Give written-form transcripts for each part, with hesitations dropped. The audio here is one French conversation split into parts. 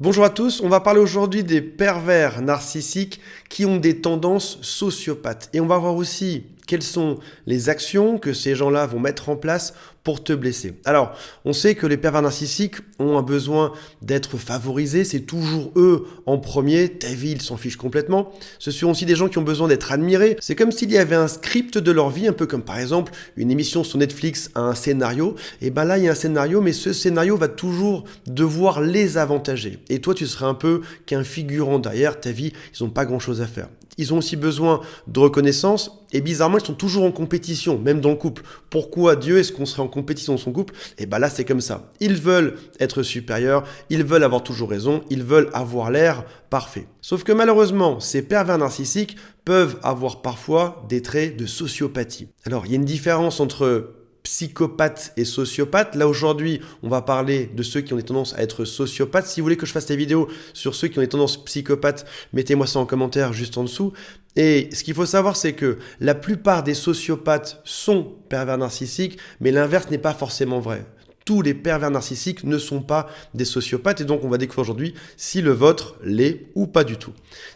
Bonjour à tous, on va parler aujourd'hui des pervers narcissiques qui ont des tendances sociopathes. Et on va voir aussi quelles sont les actions que ces gens-là vont mettre en place pour te blesser. Alors, on sait que les pervers narcissiques ont un besoin d'être favorisés, c'est toujours eux en premier, ta vie, ils s'en fichent complètement. Ce sont aussi des gens qui ont besoin d'être admirés. C'est comme s'il y avait un script de leur vie, un peu comme par exemple une émission sur Netflix a un scénario, et ben là il y a un scénario, mais ce scénario va toujours devoir les avantager. Et toi, tu seras un peu qu'un figurant derrière, ta vie, ils n'ont pas grand-chose à faire. Ils ont aussi besoin de reconnaissance et bizarrement, ils sont toujours en compétition, même dans le couple. Pourquoi Dieu est-ce qu'on serait en compétition dans son couple? Et bien là, c'est comme ça. Ils veulent être supérieurs, ils veulent avoir toujours raison, ils veulent avoir l'air parfait. Sauf que malheureusement, ces pervers narcissiques peuvent avoir parfois des traits de sociopathie. Alors, il y a une différence entre psychopathe et sociopathe. Là aujourd'hui, on va parler de ceux qui ont des tendances à être sociopathes. Si vous voulez que je fasse des vidéos sur ceux qui ont des tendances psychopathes, mettez-moi ça en commentaire juste en dessous. Et ce qu'il faut savoir, c'est que la plupart des sociopathes sont pervers narcissiques, mais l'inverse n'est pas forcément vrai. Tous les pervers narcissiques ne sont pas des sociopathes et donc on va découvrir aujourd'hui si le vôtre l'est ou pas du tout.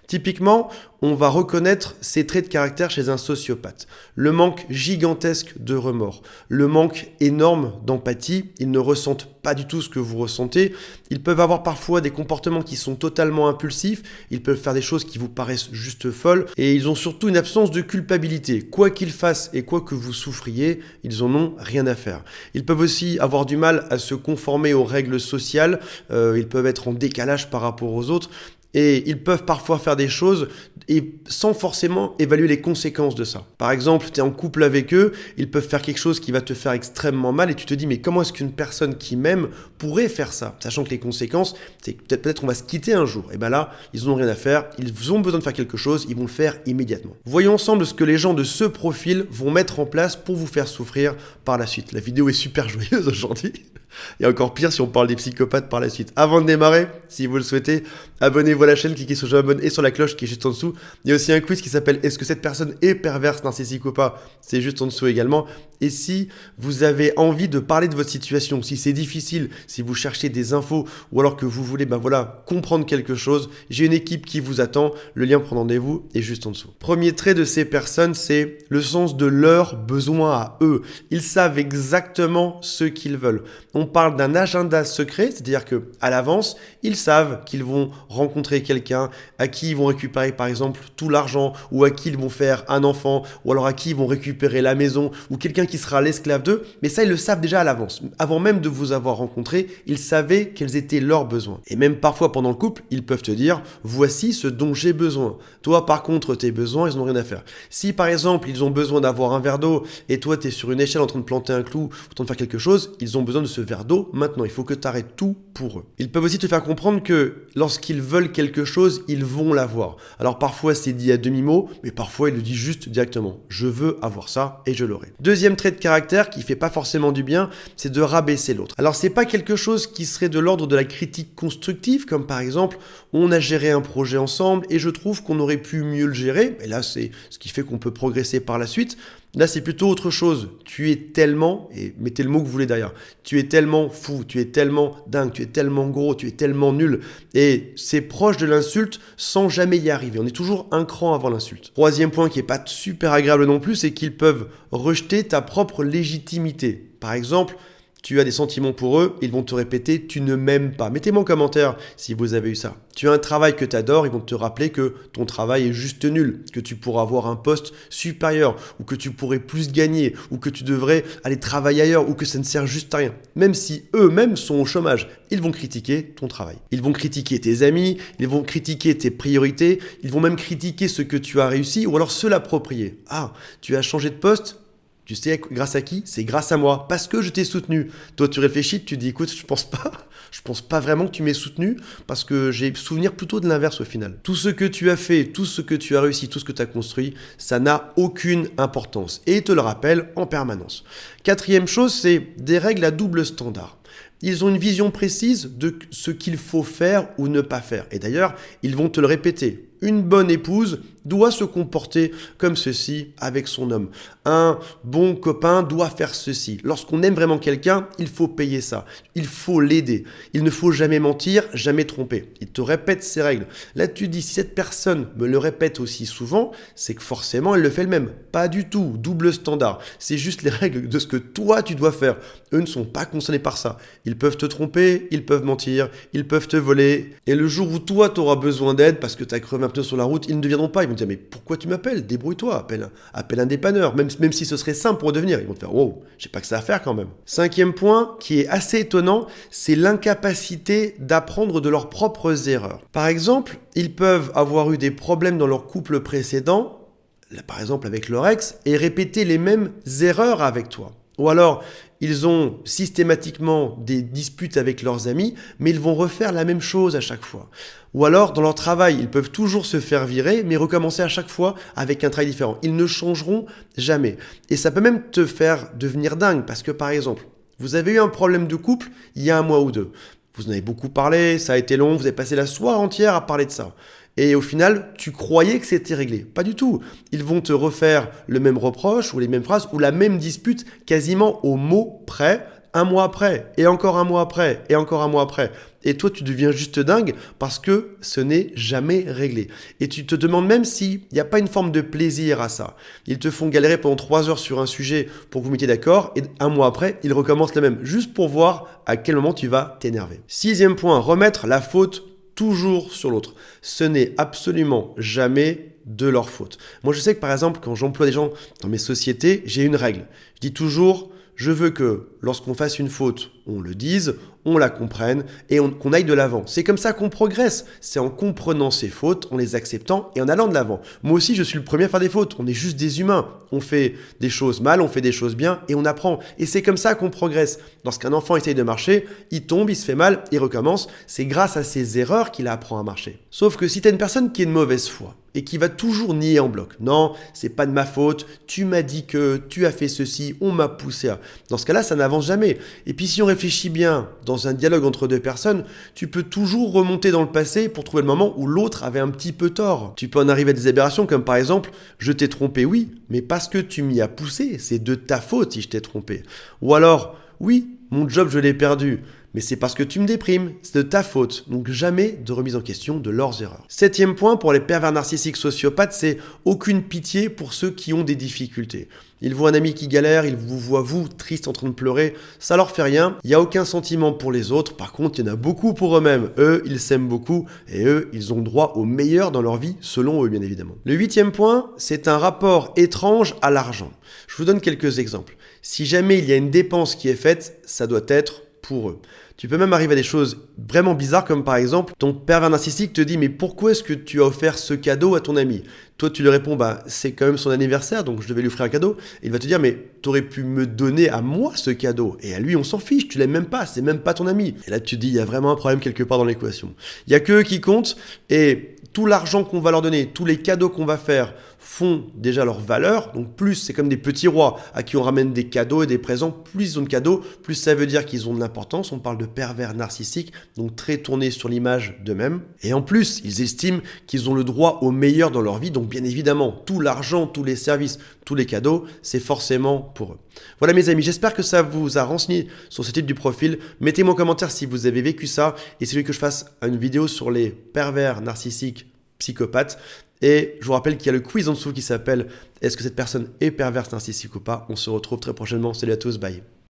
Typiquement, on va reconnaître ces traits de caractère chez un sociopathe. Le manque gigantesque de remords, le manque énorme d'empathie, ils ne ressentent pas du tout ce que vous ressentez, ils peuvent avoir parfois des comportements qui sont totalement impulsifs, ils peuvent faire des choses qui vous paraissent juste folles et ils ont surtout une absence de culpabilité. Quoi qu'ils fassent et quoi que vous souffriez, ils en ont rien à faire. Ils peuvent aussi avoir du mal à se conformer aux règles sociales, ils peuvent être en décalage par rapport aux autres. Et ils peuvent parfois faire des choses et sans forcément évaluer les conséquences de ça. Par exemple, tu es en couple avec eux, ils peuvent faire quelque chose qui va te faire extrêmement mal et tu te dis mais comment est-ce qu'une personne qui m'aime pourrait faire ça? Sachant que les conséquences, c'est peut-être on va se quitter un jour. Et bien là, ils n'ont rien à faire, ils ont besoin de faire quelque chose, ils vont le faire immédiatement. Voyons ensemble ce que les gens de ce profil vont mettre en place pour vous faire souffrir par la suite. La vidéo est super joyeuse aujourd'hui. Et encore pire si on parle des psychopathes par la suite. Avant de démarrer, si vous le souhaitez, abonnez-vous à la chaîne, cliquez sur je m'abonne et sur la cloche qui est juste en dessous. Il y a aussi un quiz qui s'appelle est-ce que cette personne est perverse, narcissique ou pas? C'est juste en dessous également. Et si vous avez envie de parler de votre situation, si c'est difficile, si vous cherchez des infos ou alors que vous voulez comprendre quelque chose, j'ai une équipe qui vous attend. Le lien pour rendez-vous est juste en dessous. Premier trait de ces personnes, c'est le sens de leurs besoins à eux. Ils savent exactement ce qu'ils veulent. On parle d'un agenda secret, c'est-à-dire que à l'avance, ils savent qu'ils vont rencontrer quelqu'un à qui ils vont récupérer par exemple tout l'argent ou à qui ils vont faire un enfant ou alors à qui ils vont récupérer la maison ou quelqu'un qui sera l'esclave d'eux, mais ça ils le savent déjà à l'avance. Avant même de vous avoir rencontré, ils savaient quels étaient leurs besoins. Et même parfois pendant le couple, ils peuvent te dire voici ce dont j'ai besoin. Toi par contre, tes besoins, ils n'ont rien à faire. Si par exemple, ils ont besoin d'avoir un verre d'eau et toi tu es sur une échelle en train de planter un clou, en train de faire quelque chose, ils ont besoin de ce verre d'eau maintenant, il faut que tu arrêtes tout pour eux. Ils peuvent aussi te faire comprendre que lorsqu'ils veulent quelque chose, ils vont l'avoir. Alors parfois c'est dit à demi-mot, mais parfois ils le disent juste directement. Je veux avoir ça et je l'aurai. Deuxième trait de caractère qui fait pas forcément du bien, c'est de rabaisser l'autre. Alors c'est pas quelque chose qui serait de l'ordre de la critique constructive, comme par exemple, on a géré un projet ensemble et je trouve qu'on aurait pu mieux le gérer, et là c'est ce qui fait qu'on peut progresser par la suite. Là, c'est plutôt autre chose. Tu es tellement, et mettez le mot que vous voulez derrière, tu es tellement fou, tu es tellement dingue, tu es tellement gros, tu es tellement nul. Et c'est proche de l'insulte sans jamais y arriver. On est toujours un cran avant l'insulte. Troisième point qui est pas super agréable non plus, c'est qu'ils peuvent rejeter ta propre légitimité. Par exemple, tu as des sentiments pour eux, ils vont te répéter « tu ne m'aimes pas ». Mettez-moi en commentaire si vous avez eu ça. Tu as un travail que tu adores, ils vont te rappeler que ton travail est juste nul, que tu pourras avoir un poste supérieur, ou que tu pourrais plus gagner, ou que tu devrais aller travailler ailleurs, ou que ça ne sert juste à rien. Même si eux-mêmes sont au chômage, ils vont critiquer ton travail. Ils vont critiquer tes amis, ils vont critiquer tes priorités, ils vont même critiquer ce que tu as réussi, ou alors se l'approprier. Ah, tu as changé de poste ? Tu sais grâce à qui? C'est grâce à moi, parce que je t'ai soutenu. Toi, tu réfléchis, tu te dis, écoute, je pense pas vraiment que tu m'aies soutenu, parce que j'ai souvenir plutôt de l'inverse au final. Tout ce que tu as fait, tout ce que tu as réussi, tout ce que tu as construit, ça n'a aucune importance. Et ils te le rappellent en permanence. Quatrième chose, c'est des règles à double standard. Ils ont une vision précise de ce qu'il faut faire ou ne pas faire. Et d'ailleurs, ils vont te le répéter. Une bonne épouse doit se comporter comme ceci avec son homme. Un bon copain doit faire ceci. Lorsqu'on aime vraiment quelqu'un, il faut payer ça. Il faut l'aider. Il ne faut jamais mentir, jamais tromper. Il te répète ces règles. Là, tu dis, si cette personne me le répète aussi souvent, c'est que forcément, elle le fait elle-même. Pas du tout. Double standard. C'est juste les règles de ce que toi, tu dois faire. Eux ne sont pas concernés par ça. Ils peuvent te tromper, ils peuvent mentir, ils peuvent te voler. Et le jour où toi, tu auras besoin d'aide parce que tu as crevé un pneu sur la route, ils ne deviendront pas. Ils vont te dire, mais pourquoi tu m'appelles? Débrouille-toi, appelle un dépanneur. Même si ce serait simple pour devenir. Ils vont te faire, wow, j'ai pas que ça à faire quand même. Cinquième point, qui est assez étonnant, c'est l'incapacité d'apprendre de leurs propres erreurs. Par exemple, ils peuvent avoir eu des problèmes dans leur couple précédent, là, par exemple avec leur ex, et répéter les mêmes erreurs avec toi. Ou alors, ils ont systématiquement des disputes avec leurs amis, mais ils vont refaire la même chose à chaque fois. Ou alors, dans leur travail, ils peuvent toujours se faire virer, mais recommencer à chaque fois avec un travail différent. Ils ne changeront jamais. Et ça peut même te faire devenir dingue, parce que par exemple, vous avez eu un problème de couple il y a 1 mois ou 2. Vous en avez beaucoup parlé, ça a été long, vous avez passé la soirée entière à parler de ça. Et au final, tu croyais que c'était réglé. Pas du tout. Ils vont te refaire le même reproche ou les mêmes phrases ou la même dispute quasiment au mot près, 1 mois après, et encore 1 mois après, et encore 1 mois après. Et toi, tu deviens juste dingue parce que ce n'est jamais réglé. Et tu te demandes même s'il n'y a pas une forme de plaisir à ça. Ils te font galérer pendant 3 heures sur un sujet pour que vous mettiez d'accord, et 1 mois après, ils recommencent le même, juste pour voir à quel moment tu vas t'énerver. 6e point, remettre la faute toujours sur l'autre. Ce n'est absolument jamais de leur faute. Moi, je sais que par exemple, quand j'emploie des gens dans mes sociétés, j'ai une règle. Je dis toujours, je veux que lorsqu'on fasse une faute, on le dise, on la comprenne et qu'on aille de l'avant. C'est comme ça qu'on progresse. C'est en comprenant ses fautes, en les acceptant et en allant de l'avant. Moi aussi, je suis le premier à faire des fautes. On est juste des humains. On fait des choses mal, on fait des choses bien et on apprend. Et c'est comme ça qu'on progresse. Lorsqu'un enfant essaye de marcher, il tombe, il se fait mal, il recommence. C'est grâce à ses erreurs qu'il apprend à marcher. Sauf que si tu as une personne qui est de mauvaise foi et qui va toujours nier en bloc. Non, c'est pas de ma faute, tu m'as dit que, tu as fait ceci, on m'a poussé à... Dans ce cas-là, ça n'avance jamais. Et puis si on réfléchit bien, dans un dialogue entre deux personnes, tu peux toujours remonter dans le passé pour trouver le moment où l'autre avait un petit peu tort. Tu peux en arriver à des aberrations comme par exemple, je t'ai trompé, oui, mais parce que tu m'y as poussé, c'est de ta faute si je t'ai trompé. Ou alors, oui, mon job je l'ai perdu. Mais c'est parce que tu me déprimes, c'est de ta faute. Donc jamais de remise en question de leurs erreurs. 7e point pour les pervers narcissiques sociopathes, c'est aucune pitié pour ceux qui ont des difficultés. Ils voient un ami qui galère, ils vous voient vous triste en train de pleurer, ça leur fait rien, il n'y a aucun sentiment pour les autres, par contre il y en a beaucoup pour eux-mêmes. Eux, ils s'aiment beaucoup et eux, ils ont droit au meilleur dans leur vie, selon eux bien évidemment. Le 8e point, c'est un rapport étrange à l'argent. Je vous donne quelques exemples. Si jamais il y a une dépense qui est faite, ça doit être pour eux. Tu peux même arriver à des choses vraiment bizarres comme par exemple, ton pervers narcissique te dit mais pourquoi est-ce que tu as offert ce cadeau à ton ami? Toi tu lui réponds bah c'est quand même son anniversaire donc je devais lui offrir un cadeau. Et il va te dire mais t'aurais pu me donner à moi ce cadeau. Et à lui on s'en fiche, tu l'aimes même pas, c'est même pas ton ami. Et là tu te dis il y a vraiment un problème quelque part dans l'équation. Il y a que eux qui comptent et tout l'argent qu'on va leur donner, tous les cadeaux qu'on va faire font déjà leur valeur. Donc plus c'est comme des petits rois à qui on ramène des cadeaux et des présents, plus ils ont de cadeaux, plus ça veut dire qu'ils ont de l'importance. On parle de pervers narcissiques, donc très tournés sur l'image d'eux-mêmes. Et en plus, ils estiment qu'ils ont le droit au meilleur dans leur vie. Donc bien évidemment, tout l'argent, tous les services, tous les cadeaux, c'est forcément pour eux. Voilà mes amis, j'espère que ça vous a renseigné sur ce type de profil. Mettez-moi en commentaire si vous avez vécu ça et si vous voulez que je fasse une vidéo sur les pervers narcissiques psychopathes. Et je vous rappelle qu'il y a le quiz en dessous qui s'appelle « Est-ce que cette personne est perverse narcissique ou pas ?» On se retrouve très prochainement. Salut à tous, bye.